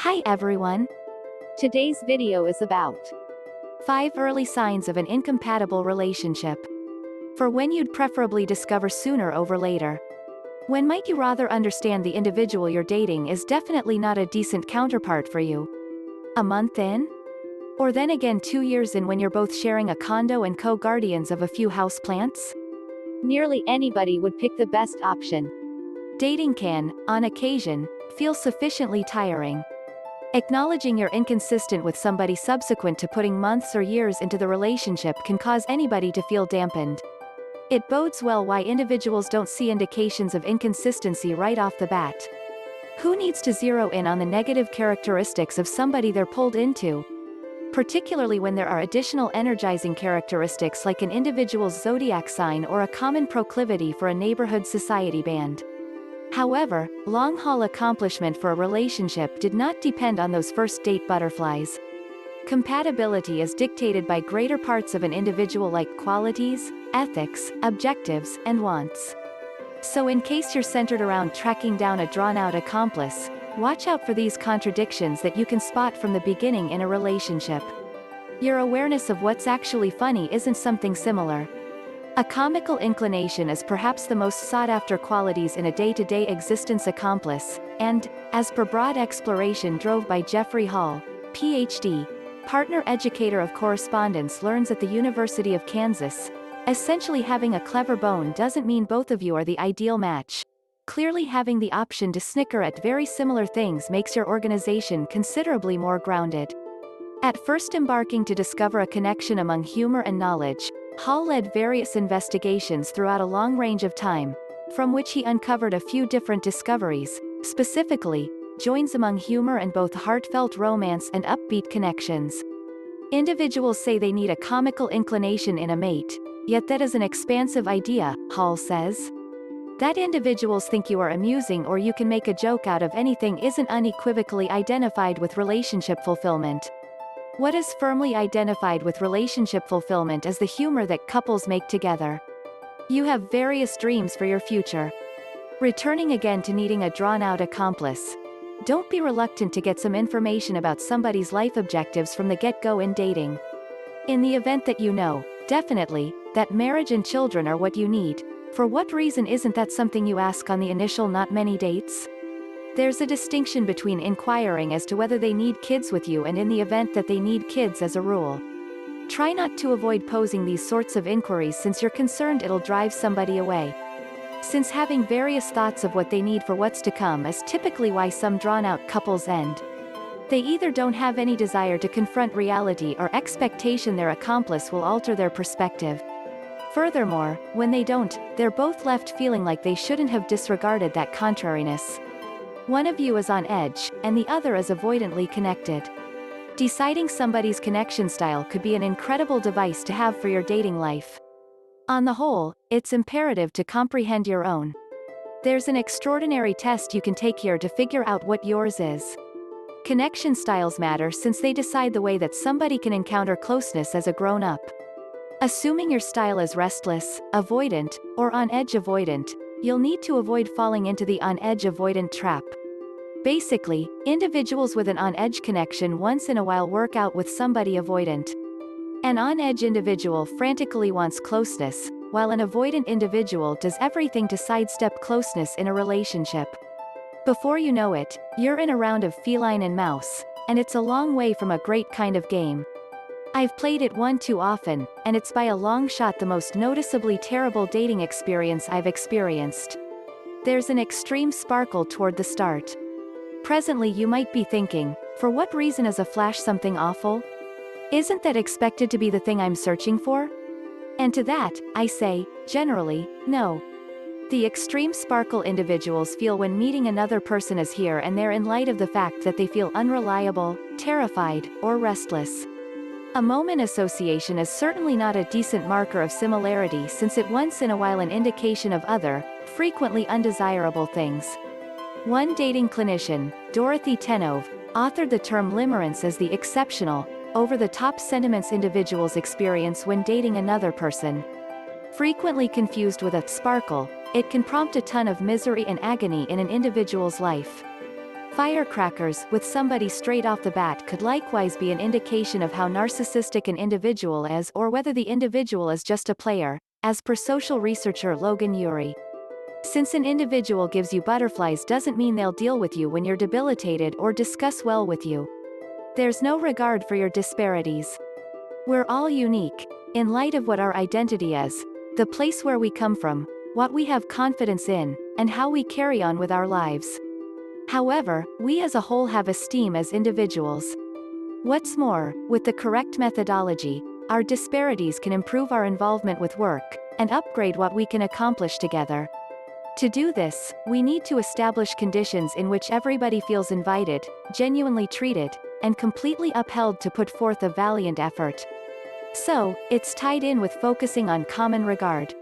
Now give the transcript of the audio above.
Hi everyone! Today's video is about 5 early signs of an incompatible relationship. For when you'd preferably discover sooner over later. When might you rather understand the individual you're dating is definitely not a decent counterpart for you? A month in? Or then again 2 years in when you're both sharing a condo and co-guardians of a few houseplants? Nearly anybody would pick the best option. Dating can, on occasion, feel sufficiently tiring. Acknowledging you're inconsistent with somebody subsequent to putting months or years into the relationship can cause anybody to feel dampened. It bodes well why individuals don't see indications of inconsistency right off the bat. Who needs to zero in on the negative characteristics of somebody they're pulled into? Particularly when there are additional energizing characteristics like an individual's zodiac sign or a common proclivity for a neighborhood society band. However, long-haul accomplishment for a relationship did not depend on those first date butterflies. Compatibility is dictated by greater parts of an individual like qualities, ethics, objectives, and wants. So in case you're centered around tracking down a drawn-out accomplice, watch out for these contradictions that you can spot from the beginning in a relationship. Your awareness of what's actually funny isn't something similar. A comical inclination is perhaps the most sought-after qualities in a day-to-day existence accomplice, and, as per broad exploration drove by Jeffrey Hall, Ph.D., partner educator of correspondence learns at the University of Kansas, essentially having a clever bone doesn't mean both of you are the ideal match. Clearly having the option to snicker at very similar things makes your organization considerably more grounded. At first embarking to discover a connection among humor and knowledge, Hall led various investigations throughout a long range of time, from which he uncovered a few different discoveries, specifically, joins among humor and both heartfelt romance and upbeat connections. Individuals say they need a comical inclination in a mate, yet that is an expansive idea, Hall says. That individuals think you are amusing or you can make a joke out of anything isn't unequivocally identified with relationship fulfillment. What is firmly identified with relationship fulfillment is the humor that couples make together. You have various dreams for your future. Returning again to needing a drawn-out accomplice. Don't be reluctant to get some information about somebody's life objectives from the get-go in dating. In the event that you know, definitely, that marriage and children are what you need, for what reason isn't that something you ask on the initial not many dates? There's a distinction between inquiring as to whether they need kids with you and in the event that they need kids as a rule. Try not to avoid posing these sorts of inquiries since you're concerned it'll drive somebody away. Since having various thoughts of what they need for what's to come is typically why some drawn-out couples end. They either don't have any desire to confront reality or expectation their accomplice will alter their perspective. Furthermore, when they don't, they're both left feeling like they shouldn't have disregarded that contrariness. One of you is on edge, and the other is avoidantly connected. Deciding somebody's connection style could be an incredible device to have for your dating life. On the whole, it's imperative to comprehend your own. There's an extraordinary test you can take here to figure out what yours is. Connection styles matter since they decide the way that somebody can encounter closeness as a grown-up. Assuming your style is restless, avoidant, or on-edge avoidant, you'll need to avoid falling into the on-edge avoidant trap. Basically, individuals with an on-edge connection once in a while work out with somebody avoidant. An on-edge individual frantically wants closeness, while an avoidant individual does everything to sidestep closeness in a relationship. Before you know it, you're in a round of feline and mouse, and it's a long way from a great kind of game. I've played it one too often, and it's by a long shot the most noticeably terrible dating experience I've experienced. There's an extreme sparkle toward the start. Presently you might be thinking, for what reason is a flash something awful? Isn't that expected to be the thing I'm searching for? And to that, I say, generally, no. The extreme sparkle individuals feel when meeting another person is here and there in light of the fact that they feel unreliable, terrified, or restless. A moment association is certainly not a decent marker of similarity since it once in a while an indication of other, frequently undesirable things. One dating clinician, Dorothy Tenove, authored the term limerence as the exceptional, over-the-top sentiments individuals experience when dating another person. Frequently confused with a sparkle, it can prompt a ton of misery and agony in an individual's life. Firecrackers with somebody straight off the bat could likewise be an indication of how narcissistic an individual is or whether the individual is just a player, as per social researcher Logan Urey. Since an individual gives you butterflies doesn't mean they'll deal with you when you're debilitated or discuss well with you. There's no regard for your disparities. We're all unique. In light of what our identity is, the place where we come from, what we have confidence in, and how we carry on with our lives. However, we as a whole have esteem as individuals. What's more, with the correct methodology, our disparities can improve our involvement with work, and upgrade what we can accomplish together. To do this, we need to establish conditions in which everybody feels invited, genuinely treated, and completely upheld to put forth a valiant effort. So, it's tied in with focusing on common regard.